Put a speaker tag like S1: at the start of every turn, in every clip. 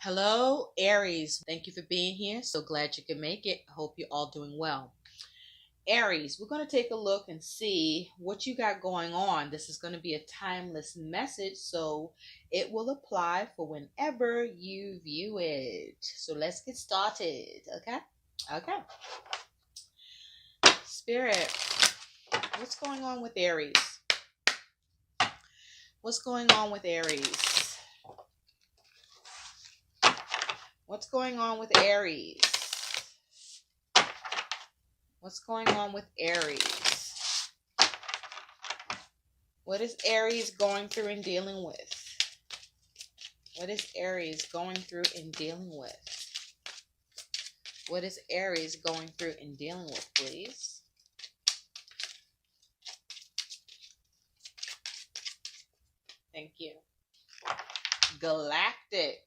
S1: Hello, Aries. Thank you for being here. So glad you can make it. I hope you're all doing well. Aries, we're going to take a look and see what you got going on. This is going to be a timeless message, so it will apply for whenever you view it. So let's get started, okay? Okay. Spirit, what's going on with Aries? What's going on with Aries? What's going on with Aries? What's going on with Aries? What is Aries going through and dealing with? What is Aries going through and dealing with? What is Aries going through and dealing with, please? Thank you. Galactic.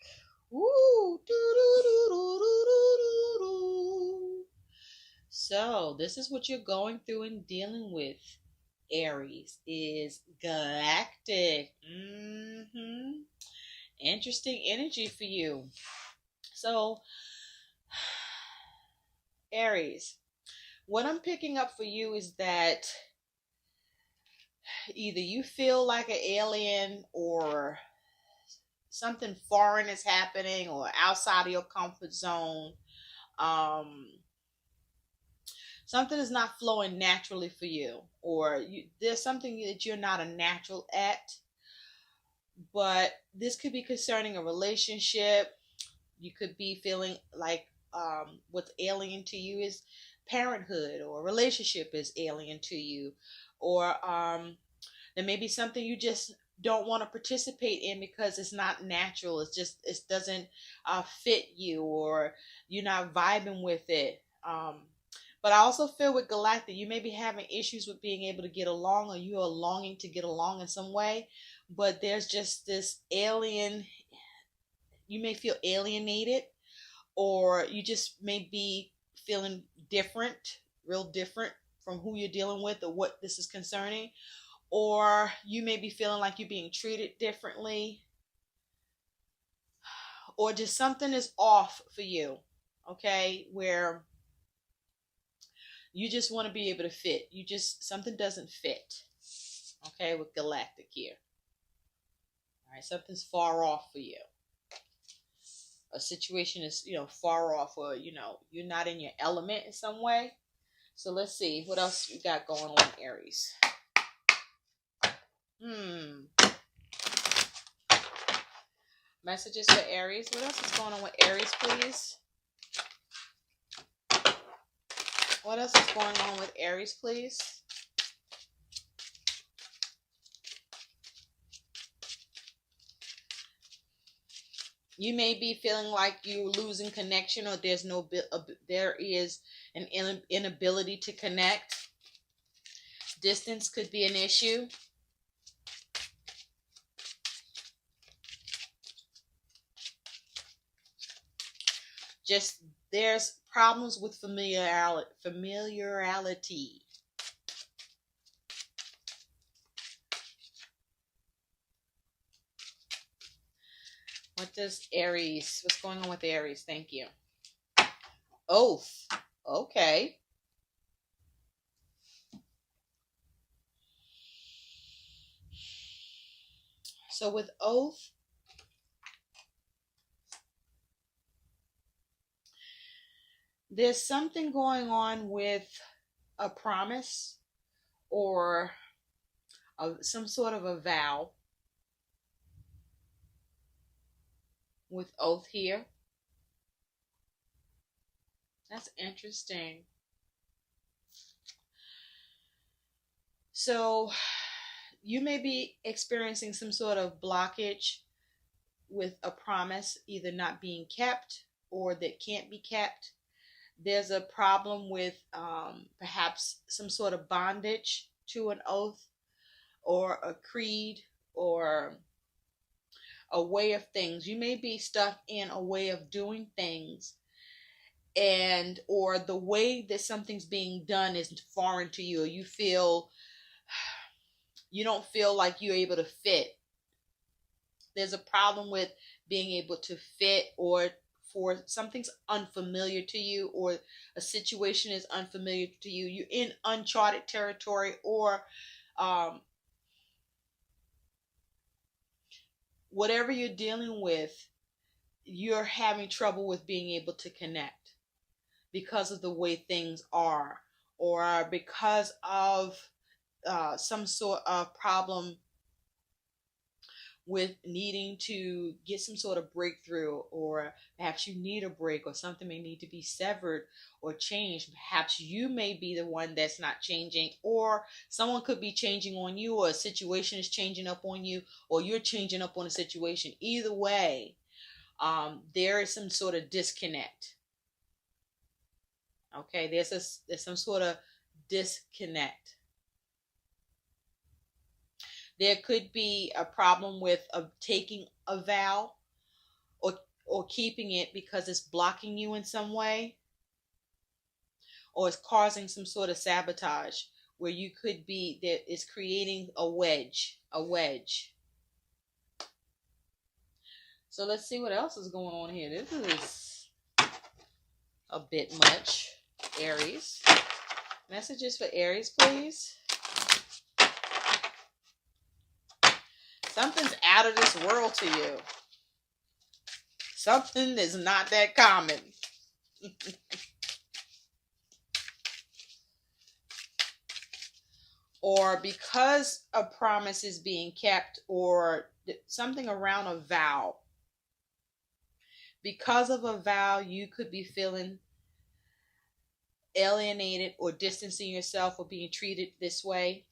S1: Woo! So, this is what you're going through and dealing with, Aries, is galactic. Interesting energy for you. So, Aries, what I'm picking up for you is that either you feel like an alien or something foreign is happening or outside of your comfort zone. Something is not flowing naturally for you, or there's something that you're not a natural at. But this could be concerning a relationship. You could be feeling like what's alien to you is parenthood, or a relationship is alien to you, or there may be something you just don't want to participate in because it's not natural. It doesn't fit you, or you're not vibing with it. But I also feel with Galactic, you may be having issues with being able to get along, or you are longing to get along in some way. But there's just this alien, you may feel alienated, or you just may be feeling different, real different from who you're dealing with or what this is concerning. Or you may be feeling like you're being treated differently, or just something is off for you, okay, where you just want to be able to fit. Something doesn't fit, okay, with Galactic here. All right, something's far off for you. A situation is, far off, or, you're not in your element in some way. So let's see what else you got going on, Aries. Messages for Aries. What else is going on with Aries, please? What else is going on with Aries, please? You may be feeling like you're losing connection, or there is an inability to connect. Distance could be an issue. Just there's problems with familiarity. What's going on with Aries? Thank you. Oath. Okay. So with oath, there's something going on with a promise, or some sort of a vow with oath here. That's interesting. So you may be experiencing some sort of blockage with a promise either not being kept or that can't be kept. There's a problem with perhaps some sort of bondage to an oath, or a creed, or a way of things. You may be stuck in a way of doing things, or the way that something's being done is foreign to you, or you don't feel like you're able to fit. There's a problem with being able to fit, or for something's unfamiliar to you, or a situation is unfamiliar to you. You're in uncharted territory, or whatever you're dealing with, you're having trouble with being able to connect because of the way things are, or because of some sort of problem with needing to get some sort of breakthrough, or perhaps you need a break, or something may need to be severed or changed. Perhaps you may be the one that's not changing, or someone could be changing on you, or a situation is changing up on you, or you're changing up on a situation. Either way, there is some sort of disconnect. Okay, there's some sort of disconnect. There could be a problem with taking a vow, or keeping it because it's blocking you in some way, or it's causing some sort of sabotage where you could be that is creating a wedge. So let's see what else is going on here. This is a bit much. Aries. Messages for Aries, please. Something's out of this world to you. Something is not that common. Or because a promise is being kept, or something around a vow. Because of a vow, you could be feeling alienated, or distancing yourself, or being treated this way.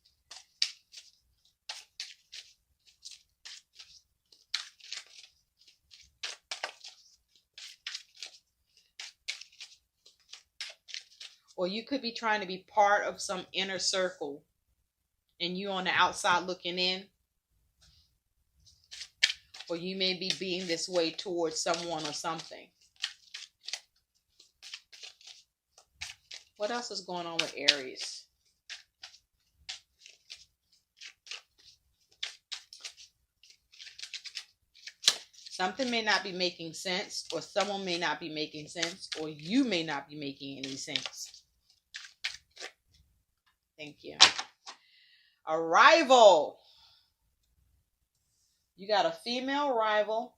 S1: Or you could be trying to be part of some inner circle, and you on the outside looking in. Or you may be being this way towards someone or something. What else is going on with Aries? Something may not be making sense, or someone may not be making sense, or you may not be making any sense. Thank you. A rival. You got a female rival.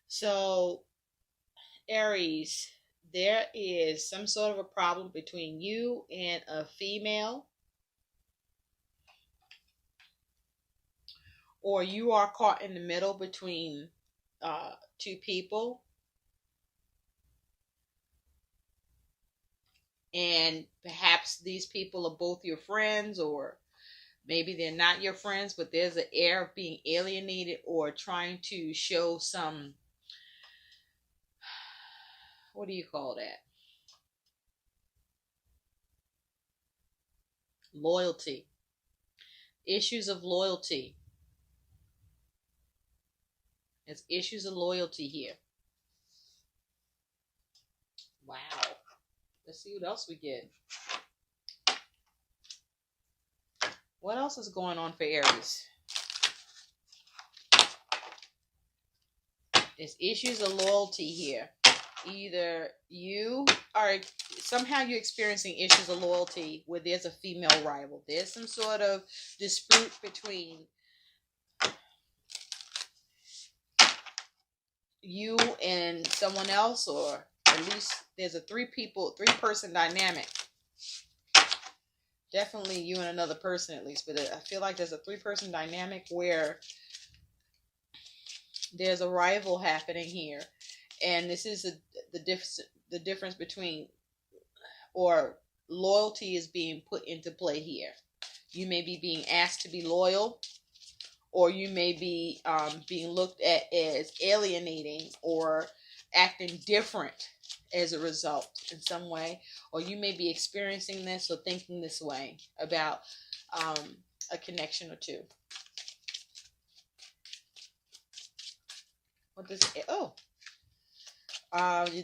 S1: So, Aries, there is some sort of a problem between you and a female. Or you are caught in the middle between two people. And perhaps these people are both your friends, or maybe they're not your friends, but there's an air of being alienated, or trying to show some, what do you call that? Loyalty. Issues of loyalty. There's issues of loyalty here. Wow. Let's see what else we get. What else is going on for Aries? There's issues of loyalty here. Either you are, somehow you're experiencing issues of loyalty where there's a female rival. There's some sort of dispute between you and someone else, or at least there's a three-person dynamic. Definitely you and another person at least, but I feel like there's a three-person dynamic where there's a rival happening here. And this is the difference between, or loyalty is being put into play here. You may be being asked to be loyal, or you may be being looked at as alienating or acting different as a result in some way. Or you may be experiencing this or thinking this way about a connection or two. What does it? Oh.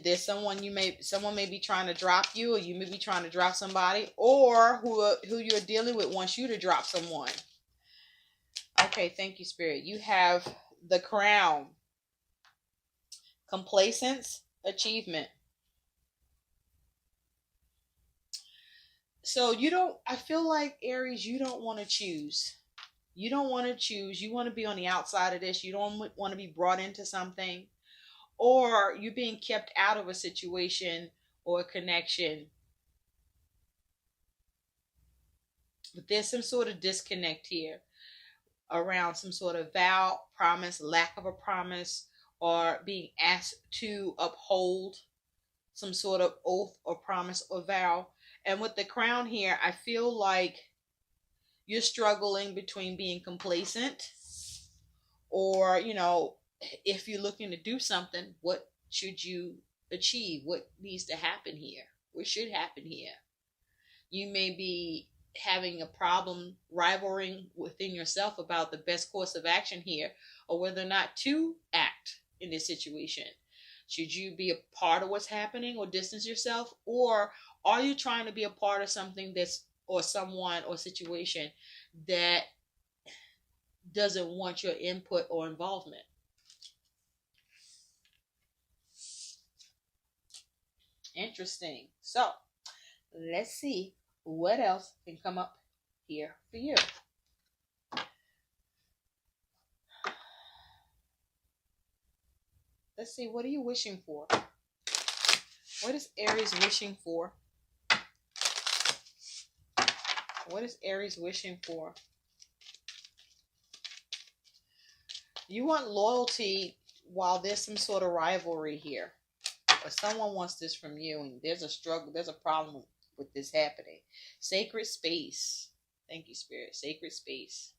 S1: There's someone may be trying to drop you, or you may be trying to drop somebody, or who you're dealing with wants you to drop someone. Okay, Okay, thank you, Spirit. You have the crown. Complacence, achievement. So I feel like Aries, you don't want to choose. You don't want to choose. You want to be on the outside of this. You don't want to be brought into something. Or you're being kept out of a situation or a connection. But there's some sort of disconnect here around some sort of vow, promise, lack of a promise, or being asked to uphold some sort of oath or promise or vow. And with the crown here, I feel like you're struggling between being complacent or, if you're looking to do something, what should you achieve? What needs to happen here? What should happen here? You may be having a problem rivaling within yourself about the best course of action here, or whether or not to act in this situation. Should you be a part of what's happening or distance yourself? Or are you trying to be a part of something or someone or situation that doesn't want your input or involvement? Interesting. So let's see what else can come up here for you. Let's see, what are you wishing for? What is Aries wishing for? What is Aries wishing for? You want loyalty while there's some sort of rivalry here. Or someone wants this from you and there's a struggle, there's a problem with this happening. Sacred space. Thank you, Spirit. Sacred space.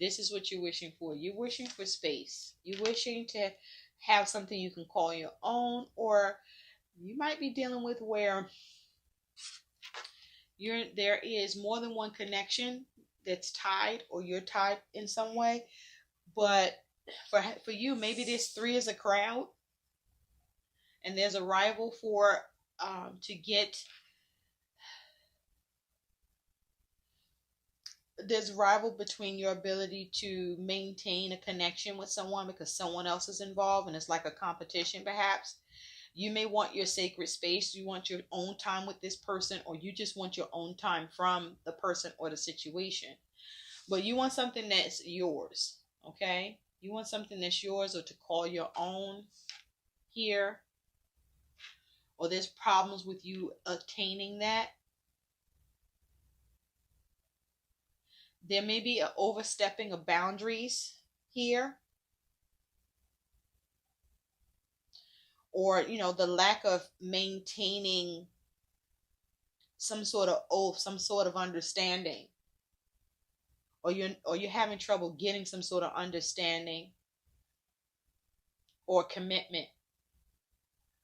S1: This is what you're wishing for. You're wishing for space. You're wishing to have something you can call your own, or you might be dealing with where there is more than one connection that's tied, or you're tied in some way. But for you, maybe this 3 is a crowd, and there's a rival for to get. There's a rival between your ability to maintain a connection with someone because someone else is involved, and it's like a competition perhaps. You may want your sacred space. You want your own time with this person, or you just want your own time from the person or the situation. But you want something that's yours, okay? You want something that's yours or to call your own here. Or there's problems with you attaining that. There may be an overstepping of boundaries here. Or, the lack of maintaining some sort of oath, some sort of understanding. Or you're having trouble getting some sort of understanding or commitment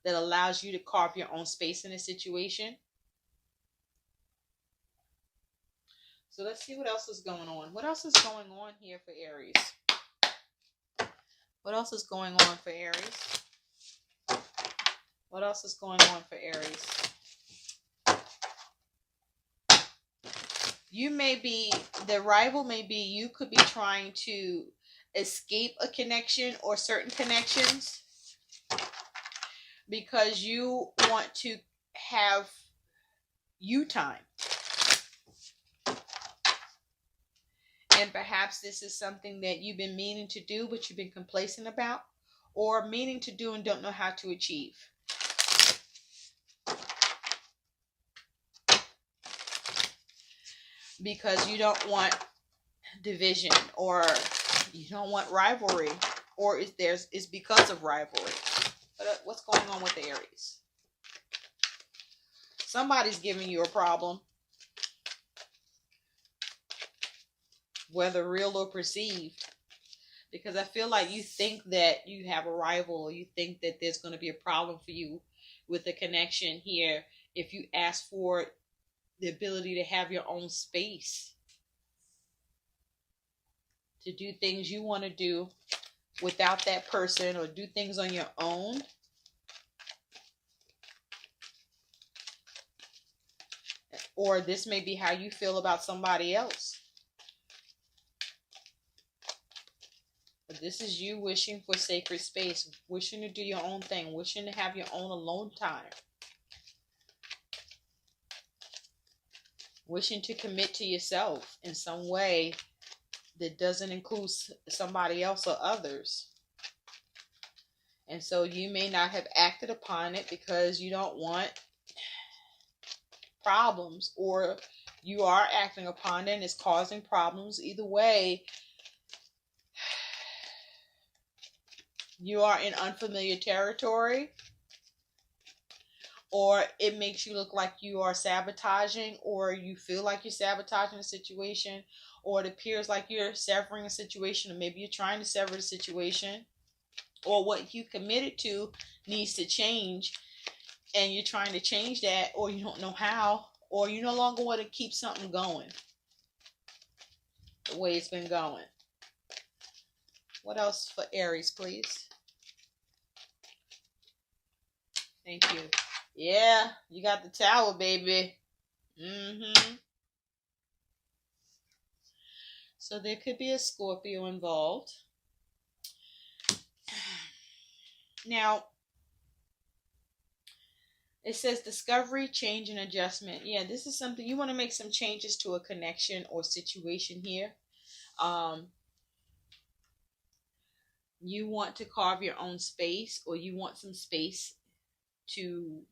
S1: that allows you to carve your own space in a situation. So let's see what else is going on. What else is going on here for Aries? What else is going on for Aries? What else is going on for Aries? The rival may be, you could be trying to escape a connection or certain connections because you want to have you time. And perhaps this is something that you've been meaning to do, but you've been complacent about, or meaning to do and don't know how to achieve. Because you don't want division, or you don't want rivalry, or it's because of rivalry. But what's going on with the Aries? Somebody's giving you a problem, whether real or perceived, because I feel like you think that you have a rival, or you think that there's going to be a problem for you with a connection here if you ask for the ability to have your own space, to do things you want to do without that person, or do things on your own. Or this may be how you feel about somebody else. But this is you wishing for sacred space, wishing to do your own thing, wishing to have your own alone time, wishing to commit to yourself in some way that doesn't include somebody else or others. And so you may not have acted upon it because you don't want problems, or you are acting upon it and it's causing problems. Either way, you are in unfamiliar territory, or it makes you look like you are sabotaging, or you feel like you're sabotaging a situation, or it appears like you're severing a situation, or maybe you're trying to sever the situation, or what you committed to needs to change, and you're trying to change that, or you don't know how, or you no longer want to keep something going the way it's been going. What else for Aries, please? Thank you. Yeah, you got the Tower, baby. So there could be a Scorpio involved. Now, it says discovery, change, and adjustment. Yeah, this is something you want to make some changes to a connection or situation here. You want to carve your own space, or you want some space to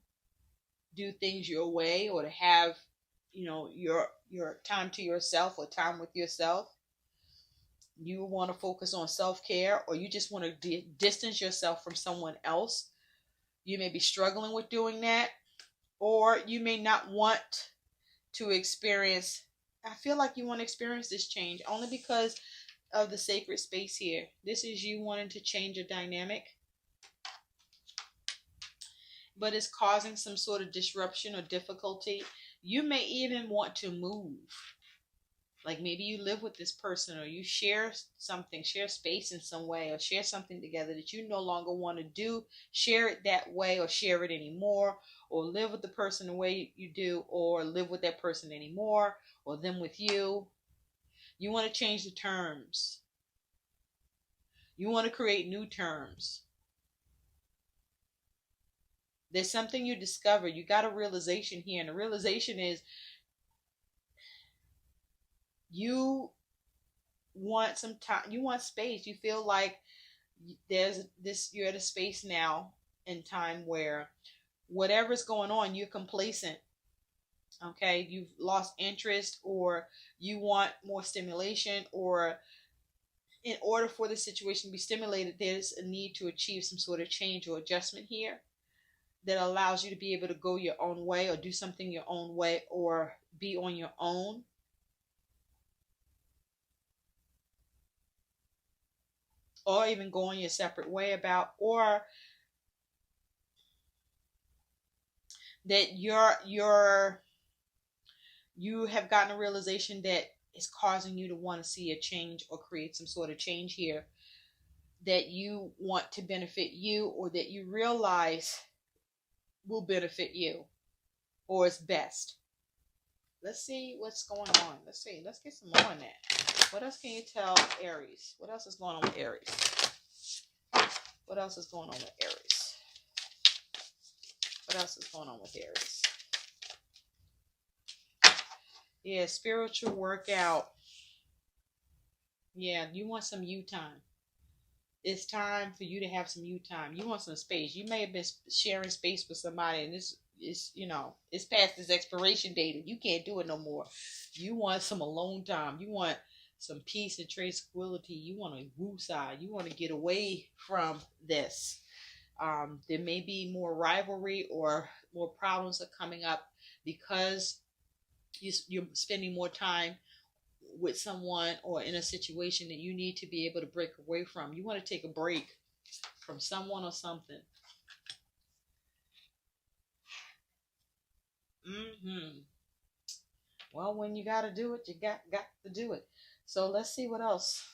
S1: do things your way, or to have, your time to yourself, or time with yourself. You want to focus on self-care, or you just want to distance yourself from someone else. You may be struggling with doing that, or you may not want to experience. I feel like you want to experience this change only because of the sacred space here. This is you wanting to change a dynamic, but it's causing some sort of disruption or difficulty. You may even want to move. Like maybe you live with this person, or you share something, share space in some way, or share something together that you no longer want to do, share it that way, or share it anymore, or live with the person the way you do, or live with that person anymore, or them with you. You want to change the terms. You want to create new terms. There's something you discover. You got a realization here, and the realization is you want some time, you want space. You feel like there's this, you're at a space now in time where whatever's going on, you're complacent. Okay, you've lost interest, or you want more stimulation, or in order for the situation to be stimulated, there's a need to achieve some sort of change or adjustment here that allows you to be able to go your own way, or do something your own way, or be on your own. Or even going your separate way about, or that you have gotten a realization that is causing you to want to see a change, or create some sort of change here that you want to benefit you, or that you realize will benefit you, or is best. Let's see what's going on. Let's get some more on that. What else can you tell Aries? What else is going on with Aries? What else is going on with Aries? What else is going on with Aries? Yeah, spiritual workout. Yeah, you want some you time. It's time for you to have some you time. You want some space. You may have been sharing space with somebody, and it's past its expiration date, and you can't do it no more. You want some alone time. You want some peace and tranquility. You want a woosah. You want to get away from this. There may be more rivalry, or more problems are coming up because you're spending more time with someone, or in a situation that you need to be able to break away from. You want to take a break from someone or something. Well, when you got to do it, you got to do it. So let's see what else.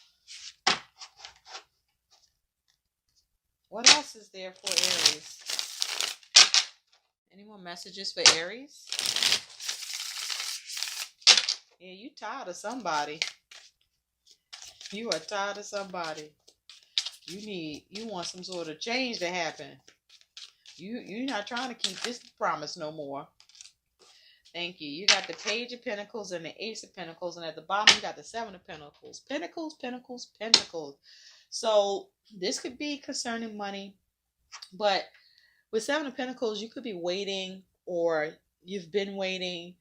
S1: What else is there for Aries? Any more messages for Aries? Yeah, you tired of somebody. You are tired of somebody. You want some sort of change to happen. You're not trying to keep this promise no more. Thank you. You got the Page of Pentacles and the Ace of Pentacles, and at the bottom you got the Seven of Pentacles. Pentacles, Pentacles, Pentacles. So this could be concerning money, but with Seven of Pentacles, you could be waiting, or you've been waiting,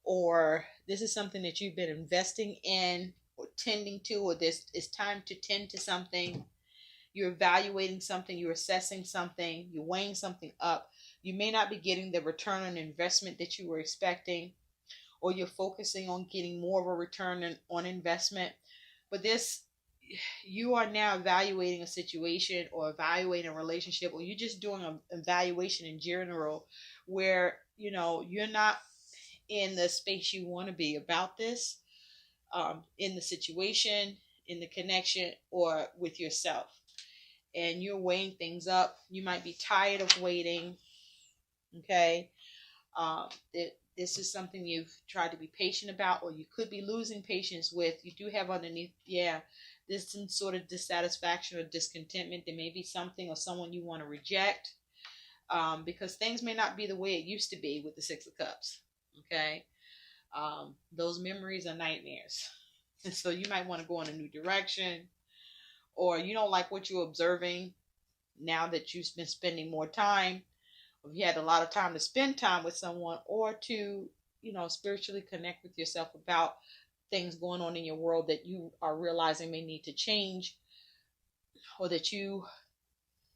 S1: or this is something that you've been investing in or tending to, or this is time to tend to something. You're evaluating something, you're assessing something, you're weighing something up. You may not be getting the return on investment that you were expecting, or you're focusing on getting more of a return on investment. But you are now evaluating a situation or evaluating a relationship, or you're just doing an evaluation in general where, you're not in the space you want to be about this, in the situation, in the connection, or with yourself. And you're weighing things up. You might be tired of waiting. Okay. This is something you've tried to be patient about, or you could be losing patience with. You do have underneath, there's some sort of dissatisfaction or discontentment. There may be something or someone you want to reject, because things may not be the way it used to be with the Six of Cups. Okay. Those memories are nightmares. And so you might want to go in a new direction, or you don't like what you're observing now that you've been spending more time. If you had a lot of time to spend time with someone, or to, spiritually connect with yourself about things going on in your world that you are realizing may need to change, or that you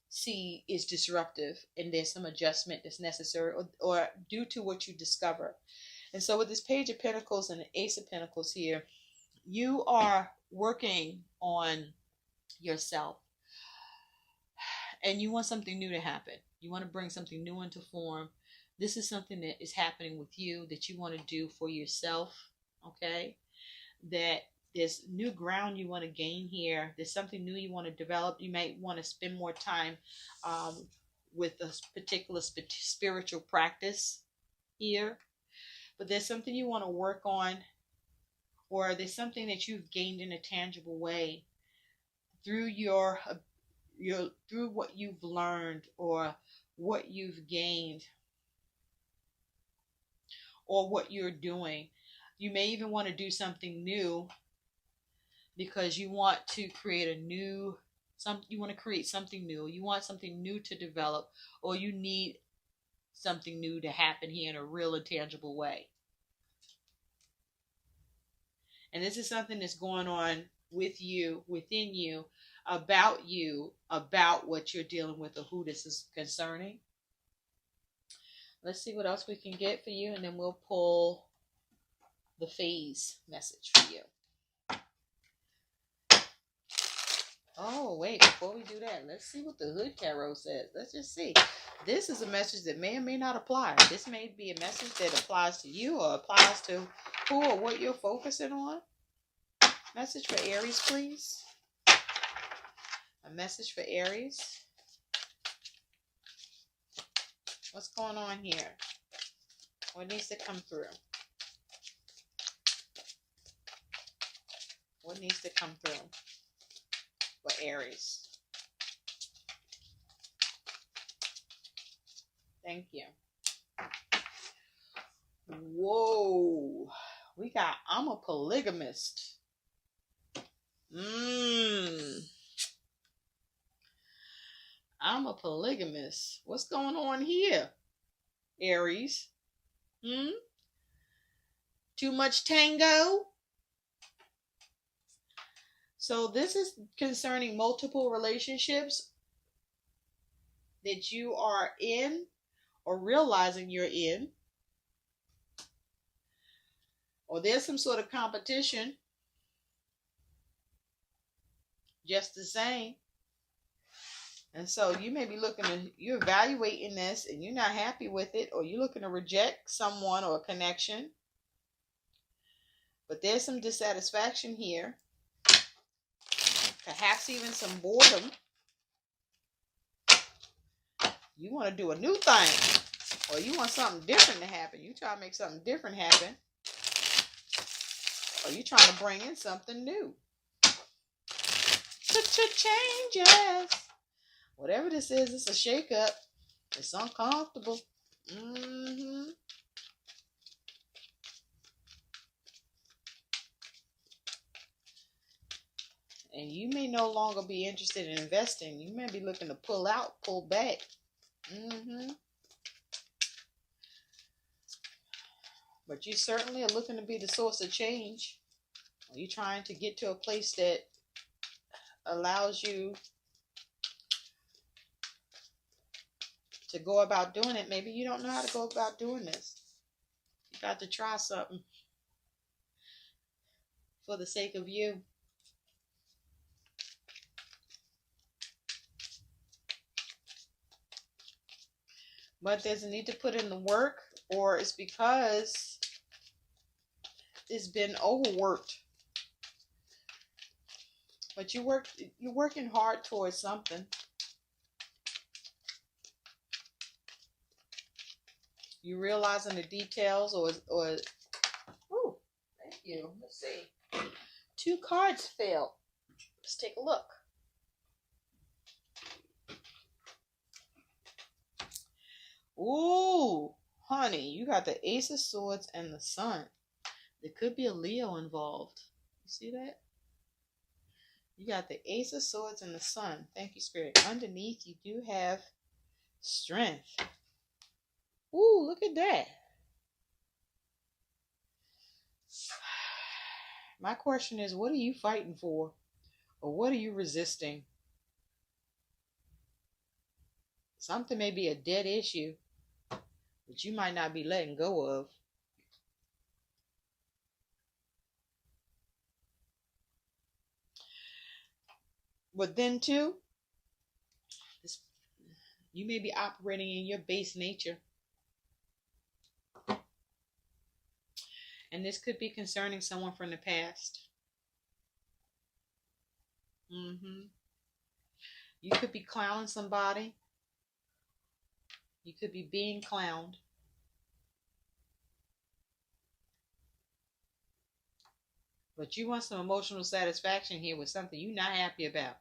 S1: see is disruptive and there's some adjustment that's necessary, or due to what you discover. And so with this Page of Pentacles and the Ace of Pentacles here, you are working on yourself, and you want something new to happen. You want to bring something new into form. This is something that is happening with you that you want to do for yourself. Okay. That there's new ground you want to gain here. There's something new you want to develop. You might want to spend more time with a particular spiritual practice here. But there's something you want to work on, or there's something that you've gained in a tangible way through through what you've learned, or what you've gained, or what you're doing. You may even want to do something new because you want to create you want to create something new. You want something new to develop, or you need something new to happen here in a real and tangible way. And this is something that's going on with you, within you, about what you're dealing with, or who this is concerning. Let's see what else we can get for you, and then we'll pull the phase message for you. Oh, wait, before we do that, let's see what the Hood Tarot says. Let's just see. This is a message that may or may not apply. This may be a message that applies to you, or applies to who or what you're focusing on. Message for Aries, please. A message for Aries. What's going on here? What needs to come through? What needs to come through for Aries? Thank you. Whoa. We got, I'm a polygamist. I'm a polygamist. What's going on here, Aries? Too much tango? So this is concerning multiple relationships that you are in, or realizing you're in. Or there's some sort of competition. Just the same. And so you may be you're evaluating this and you're not happy with it, or you're looking to reject someone or a connection. But there's some dissatisfaction here. Perhaps even some boredom. You want to do a new thing, or you want something different to happen. You try to make something different happen, or you're trying to bring in something new. to changes. Whatever this is, it's a shakeup. It's uncomfortable. And you may no longer be interested in investing. You may be looking to pull out, pull back. But you certainly are looking to be the source of change. Are you trying to get to a place that allows you to go about doing it? Maybe you don't know how to go about doing this. You got to try something for the sake of you. But there's a need to put in the work, or it's because it's been overworked. But you're working hard towards something. You realizing the details, or ooh, thank you. Let's see. 2 cards fell. Let's take a look. Ooh, honey, you got the Ace of Swords and the Sun. There could be a Leo involved. You see that? You got the Ace of Swords and the Sun. Thank you, Spirit. Underneath, you do have strength. Ooh, look at that. My question is, what are you fighting for? Or what are you resisting? Something may be a dead issue that you might not be letting go of. But then too, you may be operating in your base nature. And this could be concerning someone from the past. You could be clowning somebody. You could be being clowned. But you want some emotional satisfaction here with something you're not happy about.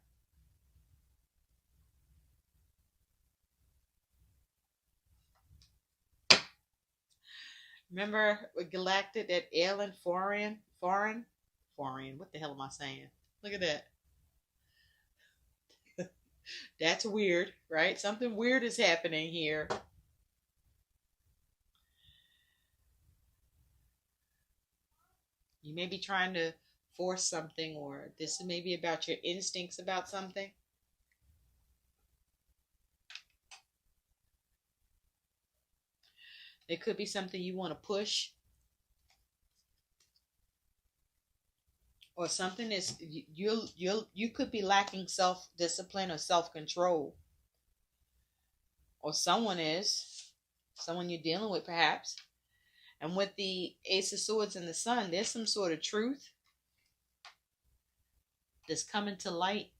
S1: Remember with Galactic, that alien foreign? What the hell am I saying? Look at that. That's weird, right? Something weird is happening here. You may be trying to force something, or this may be about your instincts about something. It could be something you want to push. Or something is you could be lacking self-discipline or self-control. Or someone you're dealing with perhaps. And with the Ace of Swords and the Sun, there's some sort of truth that's coming to light.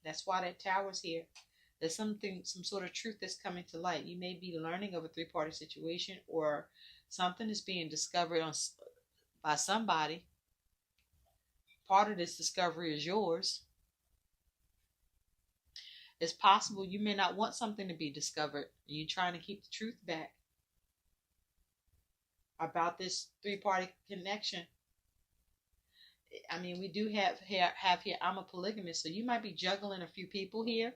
S1: That's why that Tower's here. There's some sort of truth that's coming to light. You may be learning of a 3-party situation, or something is being discovered by somebody. Part of this discovery is yours. It's possible you may not want something to be discovered, and you're trying to keep the truth back about this 3-party connection. I mean, we do have here, I'm a polygamist, so you might be juggling a few people here.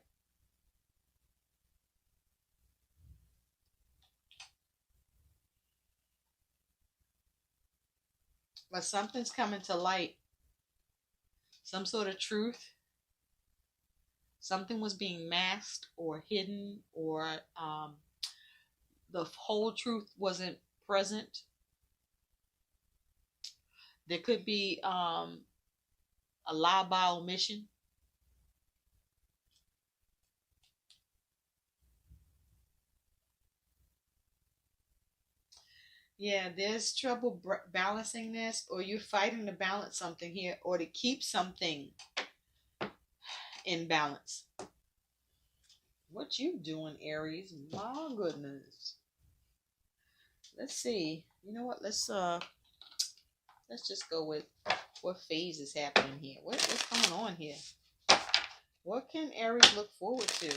S1: But something's coming to light. Some sort of truth. Something was being masked or hidden, or the whole truth wasn't present. There could be a lie by omission. Yeah, there's trouble balancing this, or you're fighting to balance something here, or to keep something in balance. What you doing, Aries? My goodness. Let's see. You know what? Let's just go with what phase is happening here. What's going on here? What can Aries look forward to?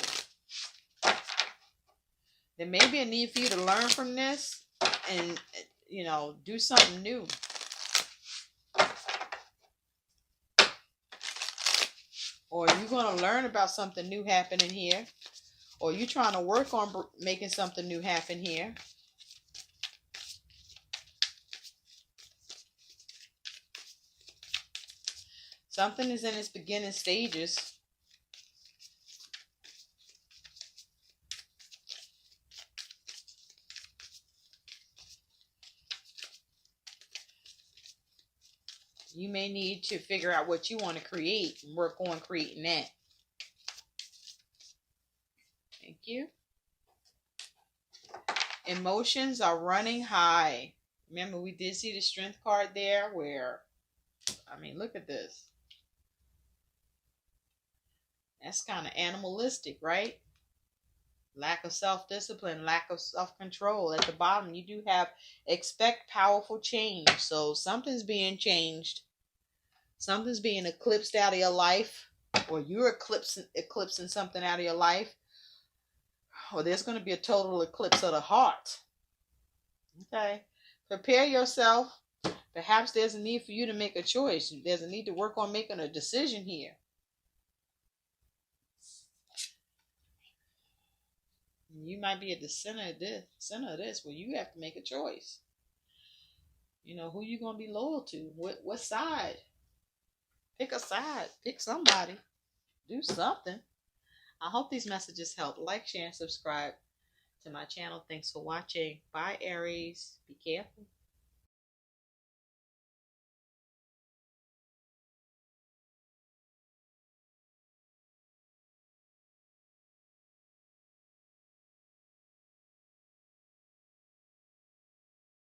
S1: There may be a need for you to learn from this and, you know, do something new. Or you're going to learn about something new happening here. Or you're trying to work on making something new happen here. Something is in its beginning stages. You may need to figure out what you want to create and work on creating that. Thank you. Emotions are running high. Remember, we did see the strength card there where, I mean, look at this. That's kind of animalistic, right? Lack of self-discipline, lack of self-control. At the bottom, you do have expect powerful change. So something's being changed. Something's being eclipsed out of your life, or you're eclipsing something out of your life, or there's going to be a total eclipse of the heart. Okay. Prepare yourself. Perhaps there's a need for you to make a choice. There's a need to work on making a decision here. You might be at the center of this where you have to make a choice. You know, who you going to be loyal to? What side? Pick a side. Pick somebody. Do something. I hope these messages help. Like, share, and subscribe to my channel. Thanks for watching. Bye, Aries. Be careful.